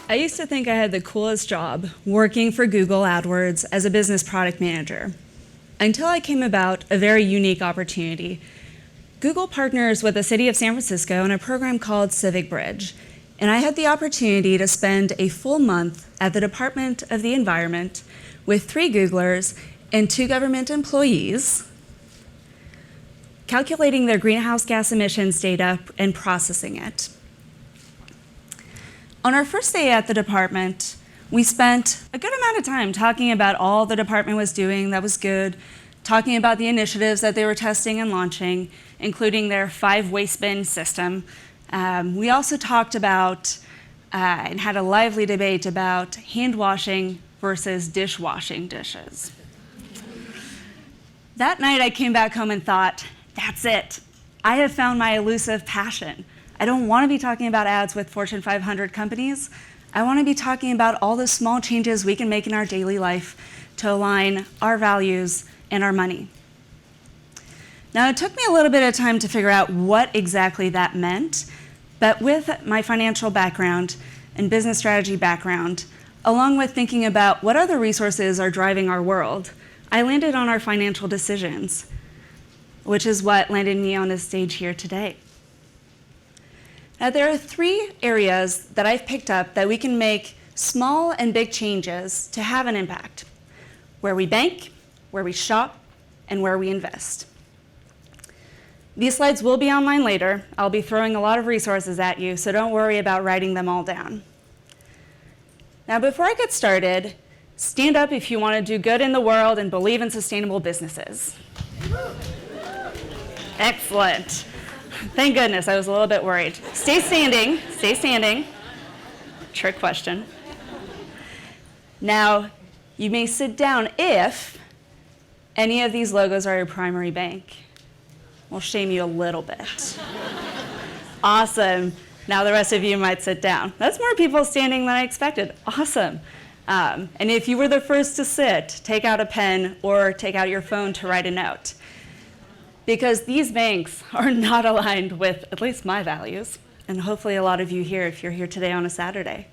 I used to think I had the coolest job working for Google AdWords as a business product manager, until I came about a very unique opportunity. Google partners with the city of San Francisco in a program called Civic Bridge, and I had the opportunity to spend a full month at the Department of the Environment with 3 Googlers and 2 government employees, calculating their greenhouse gas emissions data and processing it. On our first day at the department, we spent a good amount of time talking about all the department was doing that was good, talking about the initiatives that they were testing and launching, including their 5 waste bin system. We also talked about and had a lively debate about hand washing versus dishwashing dishes. That night I came back home and thought, that's it. I have found my elusive passion. I don't want to be talking about ads with Fortune 500 companies. I want to be talking about all the small changes we can make in our daily life to align our values and our money. Now, it took me a little bit of time to figure out what exactly that meant, but with my financial background and business strategy background, along with thinking about what other resources are driving our world, I landed on our financial decisions, which is what landed me on this stage here today. Now, there are 3 areas that I've picked up that we can make small and big changes to have an impact: where we bank, where we shop, and where we invest. These slides will be online later. I'll be throwing a lot of resources at you, so don't worry about writing them all down. Now, before I get started, stand up if you want to do good in the world and believe in sustainable businesses. Excellent. Thank goodness, I was a little bit worried. Stay standing, stay standing. Trick question. Now, you may sit down if any of these logos are your primary bank. We'll shame you a little bit. Awesome. Now the rest of you might sit down. That's more people standing than I expected. Awesome. And if you were the first to sit, take out a pen or take out your phone to write a note. Because these banks are not aligned with at least my values, and hopefully a lot of you here if you're here today on a Saturday.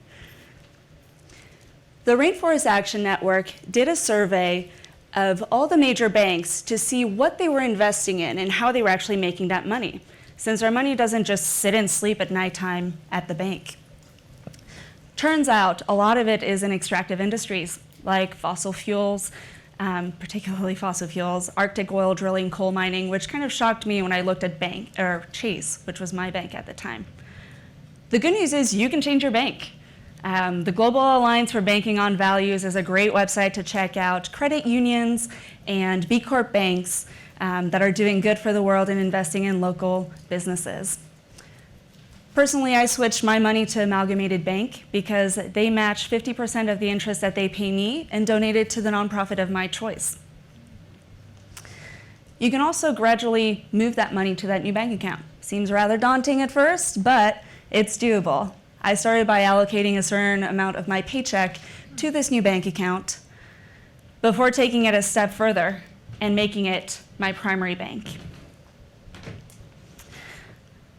The Rainforest Action Network did a survey of all the major banks to see what they were investing in and how they were actually making that money, since our money doesn't just sit and sleep at nighttime at the bank. Turns out a lot of it is in extractive industries like fossil fuels, particularly fossil fuels, Arctic oil drilling, coal mining, which kind of shocked me when I looked at Chase, which was my bank at the time. The good news is you can change your bank. The Global Alliance for Banking on Values is a great website to check out. Credit unions and B Corp banks that are doing good for the world and investing in local businesses. Personally, I switched my money to Amalgamated Bank because they match 50% of the interest that they pay me and donate it to the nonprofit of my choice. You can also gradually move that money to that new bank account. Seems rather daunting at first, but it's doable. I started by allocating a certain amount of my paycheck to this new bank account before taking it a step further and making it my primary bank.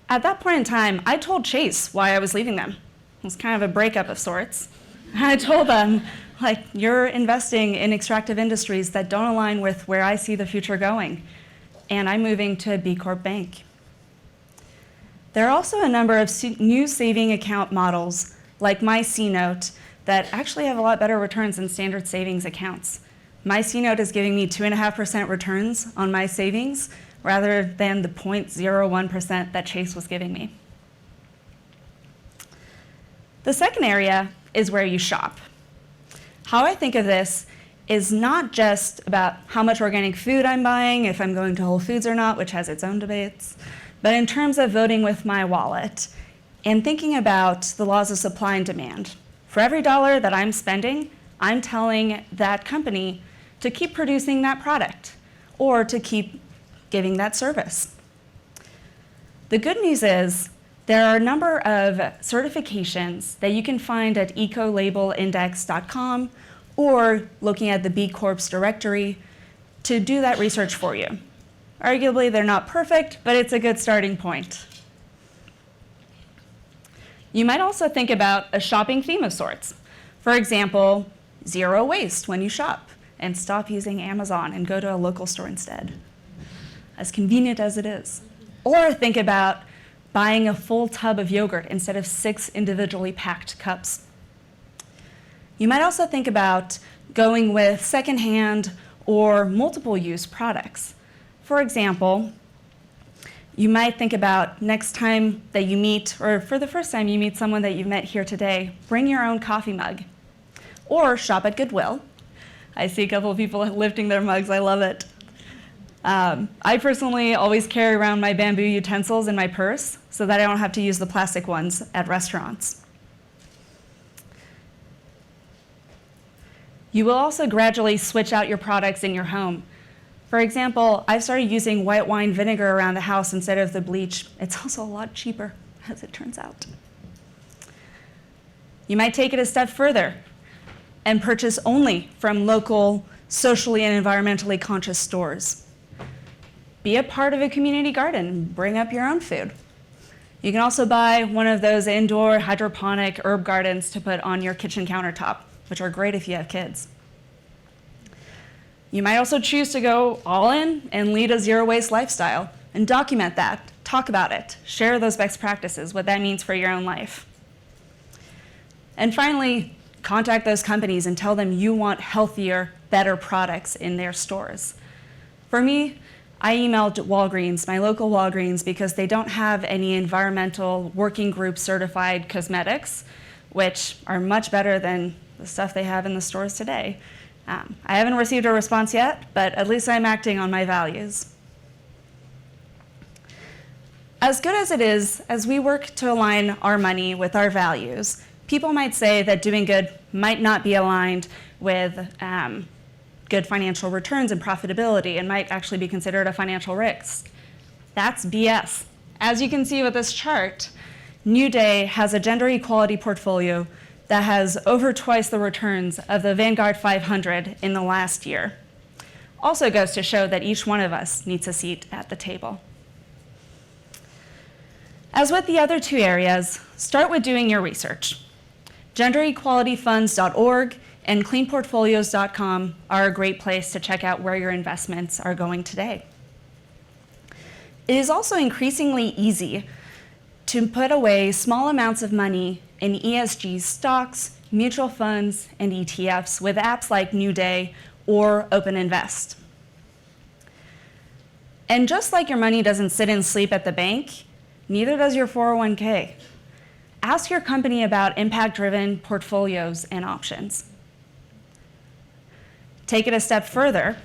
At that point in time, I told Chase why I was leaving them. It was kind of a breakup of sorts. I told them, you're investing in extractive industries that don't align with where I see the future going, and I'm moving to a B Corp bank. There are also a number of new saving account models, like my C-Note, that actually have a lot better returns than standard savings accounts. My C-Note is giving me 2.5% returns on my savings, rather than the 0.01% that Chase was giving me. The second area is where you shop. How I think of this is not just about how much organic food I'm buying, if I'm going to Whole Foods or not, which has its own debates, but in terms of voting with my wallet and thinking about the laws of supply and demand. For every dollar that I'm spending, I'm telling that company to keep producing that product or to keep giving that service. The good news is there are a number of certifications that you can find at ecolabelindex.com or looking at the B Corp's directory to do that research for you. Arguably, they're not perfect, but it's a good starting point. You might also think about a shopping theme of sorts. For example, zero waste when you shop, and stop using Amazon and go to a local store instead, as convenient as it is. Or think about buying a full tub of yogurt instead of 6 individually packed cups. You might also think about going with secondhand or multiple use products. For example, you might think about next time that you meet, or for the first time you meet someone that you've met here today, bring your own coffee mug. Or shop at Goodwill. I see a couple of people lifting their mugs, I love it. I personally always carry around my bamboo utensils in my purse so that I don't have to use the plastic ones at restaurants. You will also gradually switch out your products in your home. For example, I've started using white wine vinegar around the house instead of the bleach. It's also a lot cheaper, as it turns out. You might take it a step further and purchase only from local, socially and environmentally conscious stores. Be a part of a community garden, bring up your own food. You can also buy one of those indoor hydroponic herb gardens to put on your kitchen countertop, which are great if you have kids. You might also choose to go all in and lead a zero waste lifestyle and document that, talk about it, share those best practices, what that means for your own life. And finally, contact those companies and tell them you want healthier, better products in their stores. For me, I emailed Walgreens, my local Walgreens, because they don't have any environmental working group certified cosmetics, which are much better than the stuff they have in the stores today. I haven't received a response yet, but at least I'm acting on my values. As good as it is, as we work to align our money with our values, people might say that doing good might not be aligned with good financial returns and profitability and might actually be considered a financial risk. That's BS. As you can see with this chart, New Day has a gender equality portfolio that has over twice the returns of the Vanguard 500 in the last year. Also goes to show that each one of us needs a seat at the table. As with the other two areas, start with doing your research. GenderEqualityFunds.org and cleanportfolios.com are a great place to check out where your investments are going today. It is also increasingly easy to put away small amounts of money in ESG stocks, mutual funds, and ETFs with apps like New Day or Open Invest. And just like your money doesn't sit and sleep at the bank, neither does your 401k. Ask your company about impact-driven portfolios and options. Take it a step further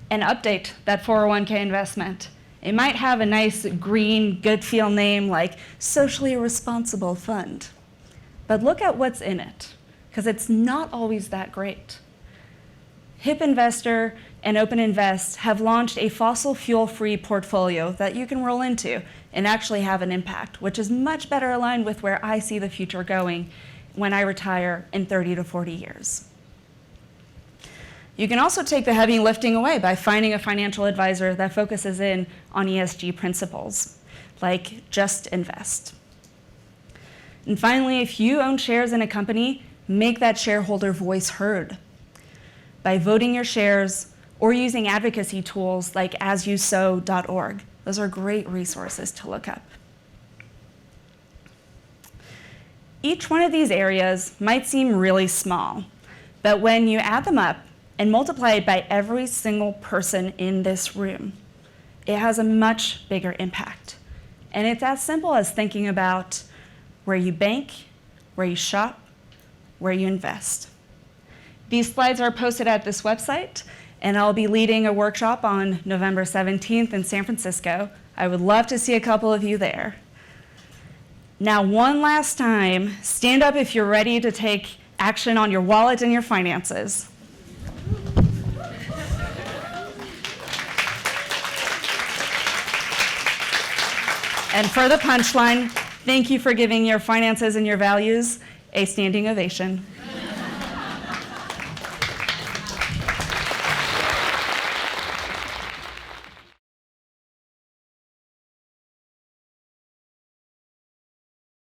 and update that 401k investment. It might have a nice green, good feel name like socially responsible fund. But look at what's in it, because it's not always that great. Hip Investor and Open Invest have launched a fossil fuel-free portfolio that you can roll into and actually have an impact, which is much better aligned with where I see the future going when I retire in 30 to 40 years. You can also take the heavy lifting away by finding a financial advisor that focuses in on ESG principles, like Just Invest. And finally, if you own shares in a company, make that shareholder voice heard by voting your shares or using advocacy tools like asyousow.org. Those are great resources to look up. Each one of these areas might seem really small, but when you add them up and multiply it by every single person in this room, it has a much bigger impact. And it's as simple as thinking about where you bank, where you shop, where you invest. These slides are posted at this website, and I'll be leading a workshop on November 17th in San Francisco. I would love to see a couple of you there. Now, one last time, stand up if you're ready to take action on your wallet and your finances. And for the punchline, thank you for giving your finances and your values a standing ovation.